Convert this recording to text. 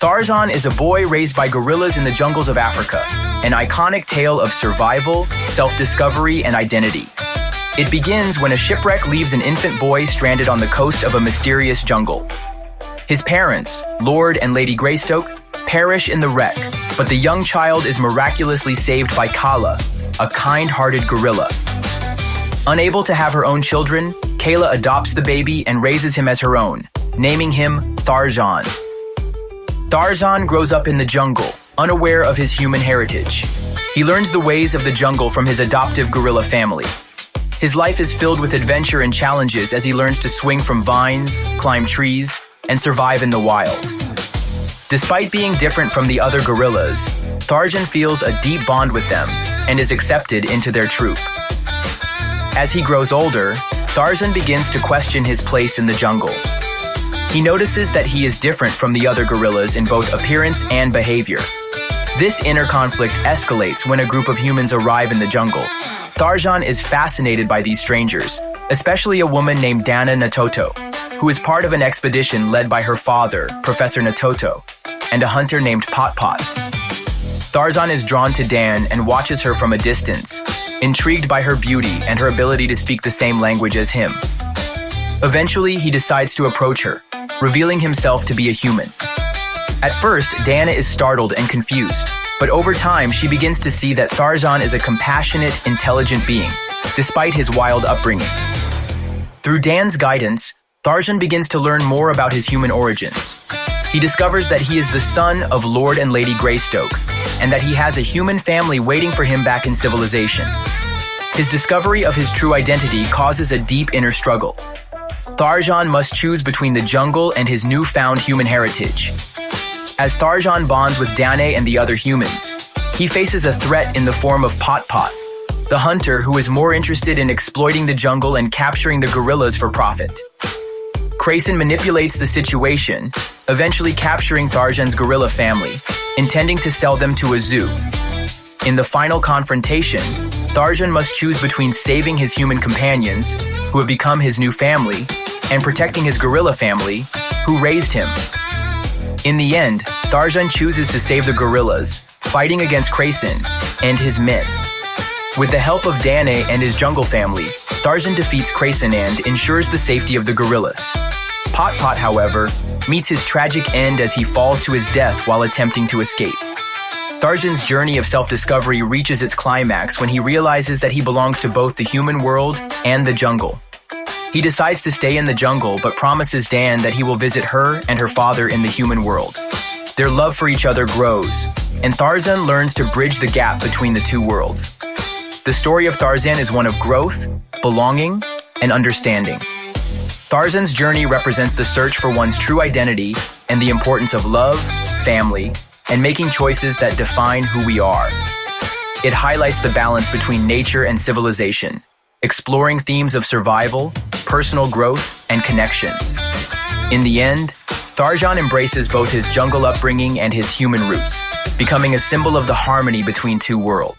Tarzan is a boy raised by gorillas in the jungles of Africa, an iconic tale of survival, self-discovery, and identity. It begins when a shipwreck leaves an infant boy stranded on the coast of a mysterious jungle. His parents, Lord and Lady Greystoke, perish in the wreck, but the young child is miraculously saved by Kala, a kind-hearted gorilla. Unable to have her own children, Kayla adopts the baby and raises him as her own, naming him Tarzan. Tarzan grows up in the jungle, unaware of his human heritage. He learns the ways of the jungle from his adoptive gorilla family. His life is filled with adventure and challenges as he learns to swing from vines, climb trees, and survive in the wild. Despite being different from the other gorillas, Tarzan feels a deep bond with them and is accepted into their troop. As he grows older, Tarzan begins to question his place in the jungle. He notices that he is different from the other gorillas in both appearance and behavior. This inner conflict escalates when a group of humans arrive in the jungle. Tarzan is fascinated by these strangers, especially a woman named Dana Natoto, who is part of an expedition led by her father, Professor Natoto, and a hunter named Pot Pot. Tarzan is drawn to Dan and watches her from a distance, intrigued by her beauty and her ability to speak the same language as him. Eventually, he decides to approach her, revealing himself to be a human. At first, Dana is startled and confused, but over time she begins to see that Tarzan is a compassionate, intelligent being, despite his wild upbringing. Through Dan's guidance, Tarzan begins to learn more about his human origins. He discovers that he is the son of Lord and Lady Greystoke, and that he has a human family waiting for him back in civilization. His discovery of his true identity causes a deep inner struggle. Tarzan must choose between the jungle and his newfound human heritage. As Tarzan bonds with Danae and the other humans, he faces a threat in the form of Pot Pot, the hunter who is more interested in exploiting the jungle and capturing the gorillas for profit. Grayson manipulates the situation, eventually capturing Tarzan's gorilla family, intending to sell them to a zoo. In the final confrontation, Tarzan must choose between saving his human companions, who have become his new family, and protecting his gorilla family, who raised him. In the end, Tarzan chooses to save the gorillas, fighting against Grayson and his men. With the help of Danae and his jungle family, Tarzan defeats Grayson and ensures the safety of the gorillas. Pot Pot, however, meets his tragic end as he falls to his death while attempting to escape. Tarzan's journey of self-discovery reaches its climax when he realizes that he belongs to both the human world and the jungle. He decides to stay in the jungle but promises Dan that he will visit her and her father in the human world. Their love for each other grows, and Tarzan learns to bridge the gap between the two worlds. The story of Tarzan is one of growth, belonging, and understanding. Tarzan's journey represents the search for one's true identity and the importance of love, family, and making choices that define who we are. It highlights the balance between nature and civilization, exploring themes of survival, personal growth, and connection. In the end, Tarzan embraces both his jungle upbringing and his human roots, becoming a symbol of the harmony between two worlds.